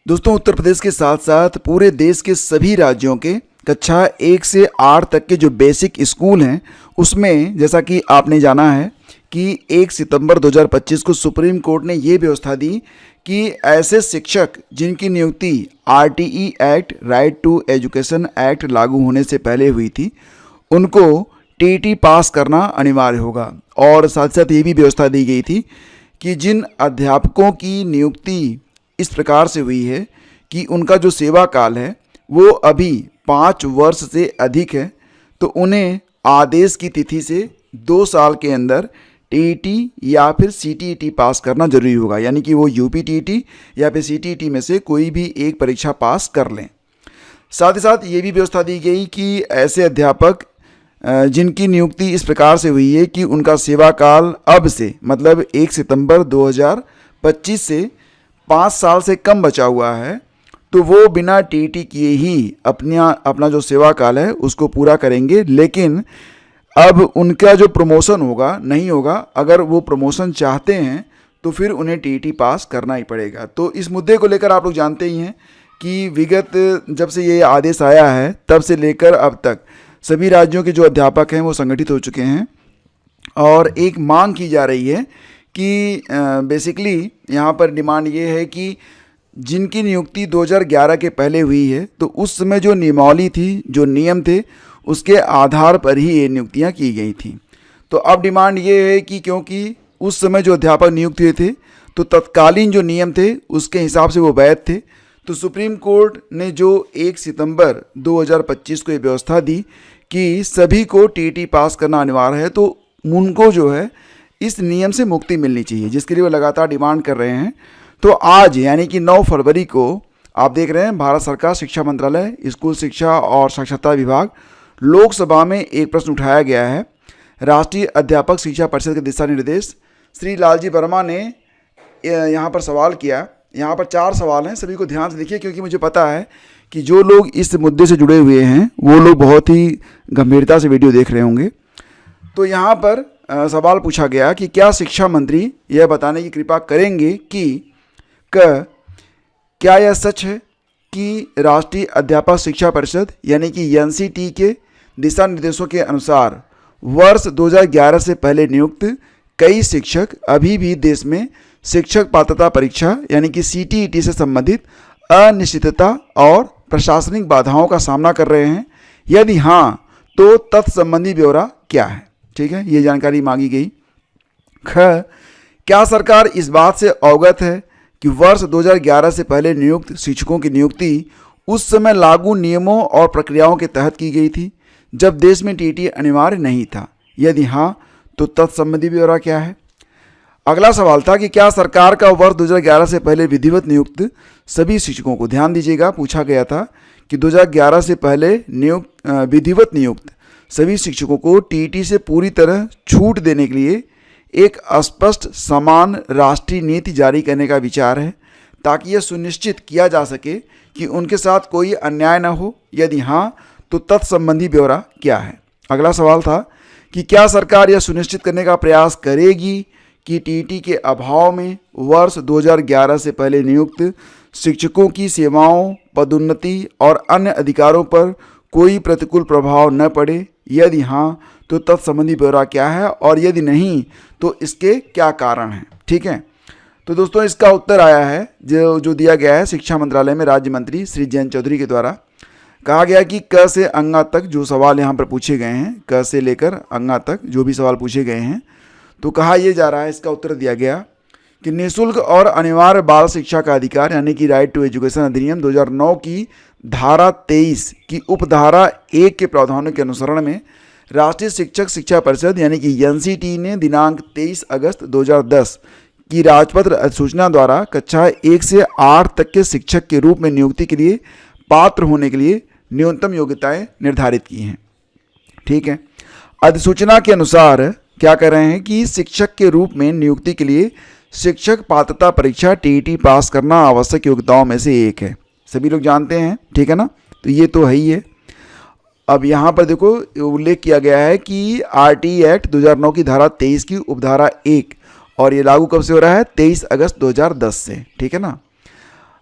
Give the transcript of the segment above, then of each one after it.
दोस्तों, उत्तर प्रदेश के साथ साथ पूरे देश के सभी राज्यों के कक्षा 1 से 8 तक के जो बेसिक स्कूल हैं उसमें जैसा कि आपने जाना है कि 1 सितंबर 2025 को सुप्रीम कोर्ट ने ये व्यवस्था दी कि ऐसे शिक्षक जिनकी नियुक्ति RTE act, right to education act लागू होने से पहले हुई थी, उनको टीटी पास करना अनिवार्य होगा। और साथ साथ ये भी व्यवस्था दी गई थी कि जिन अध्यापकों की नियुक्ति इस प्रकार से हुई है कि उनका जो सेवा काल है वो अभी 5 वर्ष से अधिक है, तो उन्हें आदेश की तिथि से 2 साल के अंदर टीईटी या फिर सीटीईटी पास करना जरूरी होगा। यानी कि वो यूपी टीईटी या फिर सीटीईटी में से कोई भी एक परीक्षा पास कर लें। साथ ही साथ ये भी व्यवस्था दी गई कि ऐसे अध्यापक जिनकी नियुक्ति इस प्रकार से हुई है कि उनका सेवा काल अब से मतलब 1 सितंबर 2025 से 5 साल से कम बचा हुआ है, तो वो बिना टीटी किए ही अपना जो सेवा काल है उसको पूरा करेंगे। लेकिन अब उनका जो प्रमोशन होगा नहीं होगा, अगर वो प्रमोशन चाहते हैं तो फिर उन्हें टीटी पास करना ही पड़ेगा। तो इस मुद्दे को लेकर आप लोग जानते ही हैं कि विगत जब से ये आदेश आया है तब से लेकर अब तक सभी राज्यों के जो अध्यापक हैं वो संगठित हो चुके हैं और एक मांग की जा रही है कि बेसिकली यहाँ पर डिमांड ये है कि जिनकी नियुक्ति 2011 के पहले हुई है तो उस समय जो नियमावली थी, जो नियम थे, उसके आधार पर ही ये नियुक्तियाँ की गई थी। तो अब डिमांड ये है कि क्योंकि उस समय जो अध्यापक नियुक्त हुए थे तो तत्कालीन जो नियम थे उसके हिसाब से वो वैध थे, तो सुप्रीम कोर्ट ने जो 1 सितंबर 2025 को ये व्यवस्था दी कि सभी को टीटी पास करना अनिवार्य है, तो उनको जो है इस नियम से मुक्ति मिलनी चाहिए, जिसके लिए वो लगातार डिमांड कर रहे हैं। तो आज यानी कि 9 फरवरी को आप देख रहे हैं भारत सरकार शिक्षा मंत्रालय, स्कूल शिक्षा और साक्षरता विभाग, लोकसभा में एक प्रश्न उठाया गया है। राष्ट्रीय अध्यापक शिक्षा परिषद के दिशा निर्देश श्री लालजी वर्मा ने यहाँ पर सवाल किया। यहाँ पर 4 सवाल हैं, सभी को ध्यान से देखिए क्योंकि मुझे पता है कि जो लोग इस मुद्दे से जुड़े हुए हैं वो लोग बहुत ही गंभीरता से वीडियो देख रहे होंगे। तो यहाँ पर सवाल पूछा गया कि क्या शिक्षा मंत्री यह बताने की कृपा करेंगे कि क्या यह सच है कि राष्ट्रीय अध्यापक शिक्षा परिषद यानी कि एनसीटी के दिशा निर्देशों के अनुसार वर्ष 2011 से पहले नियुक्त कई शिक्षक अभी भी देश में शिक्षक पात्रता परीक्षा यानी कि सीटीईटी से संबंधित अनिश्चितता और प्रशासनिक बाधाओं का सामना कर रहे हैं? यदि हाँ, तो तत्संबंधी ब्यौरा क्या है? ठीक है, ये जानकारी मांगी गई। क्या सरकार इस बात से अवगत है कि वर्ष 2011 से पहले नियुक्त शिक्षकों की नियुक्ति उस समय लागू नियमों और प्रक्रियाओं के तहत की गई थी जब देश में टीटी अनिवार्य नहीं था? यदि हाँ, तो तत्संबंधी ब्यौरा क्या है? अगला सवाल था कि क्या सरकार का वर्ष 2011 से पहले विधिवत नियुक्त सभी शिक्षकों को, ध्यान दीजिएगा, पूछा गया था कि 2011 से पहले विधिवत नियुक्त सभी शिक्षकों को टीटी से पूरी तरह छूट देने के लिए एक स्पष्ट समान राष्ट्रीय नीति जारी करने का विचार है ताकि यह सुनिश्चित किया जा सके कि उनके साथ कोई अन्याय न हो? यदि हाँ, तो तत्संबंधी ब्यौरा क्या है? अगला सवाल था कि क्या सरकार यह सुनिश्चित करने का प्रयास करेगी कि टीटी के अभाव में वर्ष 2011 से पहले नियुक्त शिक्षकों की सेवाओं, पदोन्नति और अन्य अधिकारों पर कोई प्रतिकूल प्रभाव न पड़े? यदि हाँ, तो तत्संबंधी ब्यौरा क्या है और यदि नहीं तो इसके क्या कारण हैं? ठीक है, तो दोस्तों इसका उत्तर आया है जो दिया गया है शिक्षा मंत्रालय में राज्य मंत्री श्री जयंत चौधरी के द्वारा। कहा गया कि क से अंगा तक जो सवाल यहाँ पर पूछे गए हैं, क से लेकर अंगा तक जो भी सवाल पूछे गए हैं, तो कहा यह जा रहा है, इसका उत्तर दिया गया कि निःशुल्क और अनिवार्य बाल शिक्षा का अधिकार यानी कि राइट टू एजुकेशन अधिनियम 2009 की धारा 23 की उपधारा 1 के प्रावधानों के अनुसरण में राष्ट्रीय शिक्षक शिक्षा परिषद यानी कि एनसीटी ने दिनांक 23 अगस्त 2010 की राजपत्र अधिसूचना द्वारा कक्षा 1 से 8 तक के शिक्षक के रूप में नियुक्ति के लिए पात्र होने के लिए न्यूनतम योग्यताएं निर्धारित की हैं। ठीक है, अधिसूचना के अनुसार क्या कर रहे हैं कि शिक्षक के रूप में नियुक्ति के लिए शिक्षक पात्रता परीक्षा टीईटी पास करना आवश्यक योग्यताओं में से एक है। सभी लोग जानते हैं, ठीक है ना, तो ये तो है ही है। अब यहाँ पर देखो उल्लेख किया गया है कि आरटीई एक्ट 2009 की धारा 23 की उपधारा 1 और ये लागू कब से हो रहा है? 23 अगस्त 2010 से, ठीक है ना।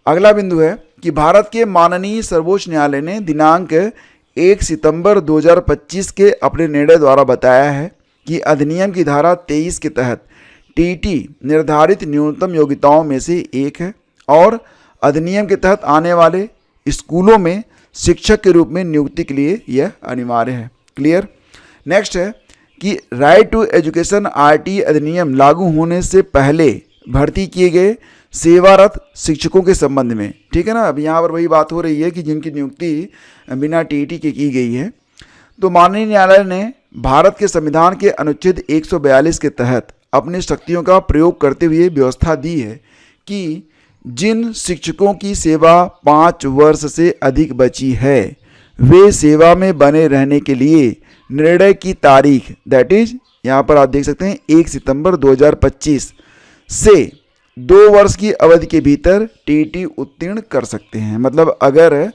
अगला बिंदु है कि भारत के माननीय सर्वोच्च न्यायालय ने दिनांक 1 सितंबर 2025 के अपने निर्णय द्वारा बताया है कि अधिनियम की धारा 23 के तहत टीटी निर्धारित न्यूनतम योग्यताओं में से एक है और अधिनियम के तहत आने वाले स्कूलों में शिक्षक के रूप में नियुक्ति के लिए यह अनिवार्य है। क्लियर। नेक्स्ट है कि राइट टू एजुकेशन आरटी अधिनियम लागू होने से पहले भर्ती किए गए सेवारत शिक्षकों के संबंध में, ठीक है ना। अब यहाँ पर वही बात हो रही है कि जिनकी नियुक्ति बिना टीटी के की गई है। तो माननीय न्यायालय ने भारत के संविधान के अनुच्छेद 142 के तहत अपनी शक्तियों का प्रयोग करते हुए व्यवस्था दी है कि जिन शिक्षकों की सेवा 5 वर्ष से अधिक बची है वे सेवा में बने रहने के लिए निर्णय की तारीख, दैट इज यहाँ पर आप देख सकते हैं 1 सितंबर 2025 से 2 वर्ष की अवधि के भीतर टीटी उत्तीर्ण कर सकते हैं। मतलब अगर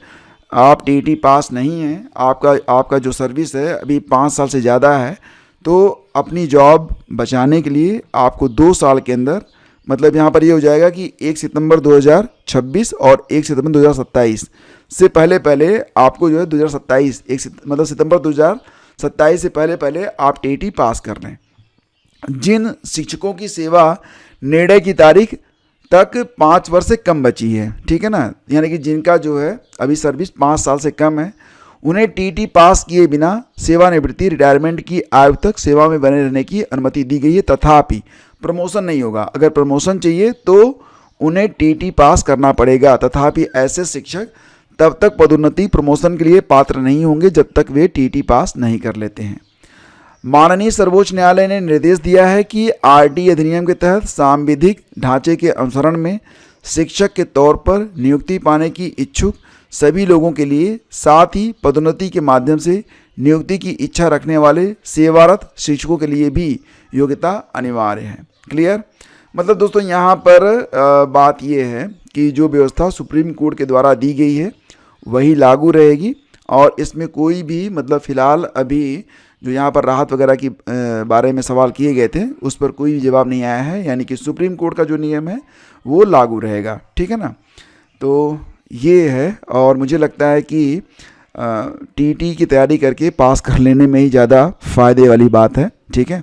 आप टीटी पास नहीं हैं, आपका जो सर्विस है अभी 5 साल से ज़्यादा है, तो अपनी जॉब बचाने के लिए आपको 2 साल के अंदर, मतलब यहाँ पर ये हो जाएगा कि 1 सितंबर 2026 और 1 सितंबर 2027 से पहले आपको जो है 2027 मतलब सितंबर 2027 से पहले आप टीटी पास कर लें। जिन शिक्षकों की सेवा निर्णय की तारीख तक 5 वर्ष से कम बची है, ठीक है ना, यानी कि जिनका जो है अभी सर्विस 5 साल से कम है, उन्हें टीटी पास किए बिना सेवानिवृत्ति रिटायरमेंट की आयु तक सेवा में बने रहने की अनुमति दी गई है। तथापि प्रमोशन नहीं होगा। अगर प्रमोशन चाहिए तो उन्हें टीटी पास करना पड़ेगा। तथापि ऐसे शिक्षक तब तक पदोन्नति प्रमोशन के लिए पात्र नहीं होंगे जब तक वे टीटी पास नहीं कर लेते हैं। माननीय सर्वोच्च न्यायालय ने निर्देश दिया है कि आरटी अधिनियम के तहत सांविधिक ढांचे के अनुसरण में शिक्षक के तौर पर नियुक्ति पाने की इच्छुक सभी लोगों के लिए, साथ ही पदोन्नति के माध्यम से नियुक्ति की इच्छा रखने वाले सेवारत शिक्षकों के लिए भी योग्यता अनिवार्य है। क्लियर। मतलब दोस्तों यहाँ पर बात यह है कि जो व्यवस्था सुप्रीम कोर्ट के द्वारा दी गई है वही लागू रहेगी और इसमें कोई भी मतलब फ़िलहाल अभी जो यहाँ पर राहत वगैरह की बारे में सवाल किए गए थे उस पर कोई जवाब नहीं आया है। यानी कि सुप्रीम कोर्ट का जो नियम है वो लागू रहेगा, ठीक है ना। तो ये है और मुझे लगता है कि टीटी की तैयारी करके पास कर लेने में ही ज़्यादा फ़ायदे वाली बात है, ठीक है।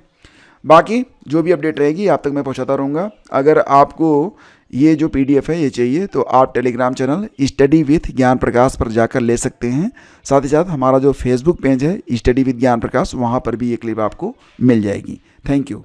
बाकी जो भी अपडेट रहेगी आप तक मैं पहुंचाता रहूँगा। अगर आपको ये जो पीडीएफ है ये चाहिए तो आप टेलीग्राम चैनल स्टडी विथ ज्ञान प्रकाश पर जाकर ले सकते हैं। साथ ही साथ हमारा जो फेसबुक पेज है स्टडी विथ ज्ञान प्रकाश, वहाँ पर भी ये क्लिप आपको मिल जाएगी। Thank you.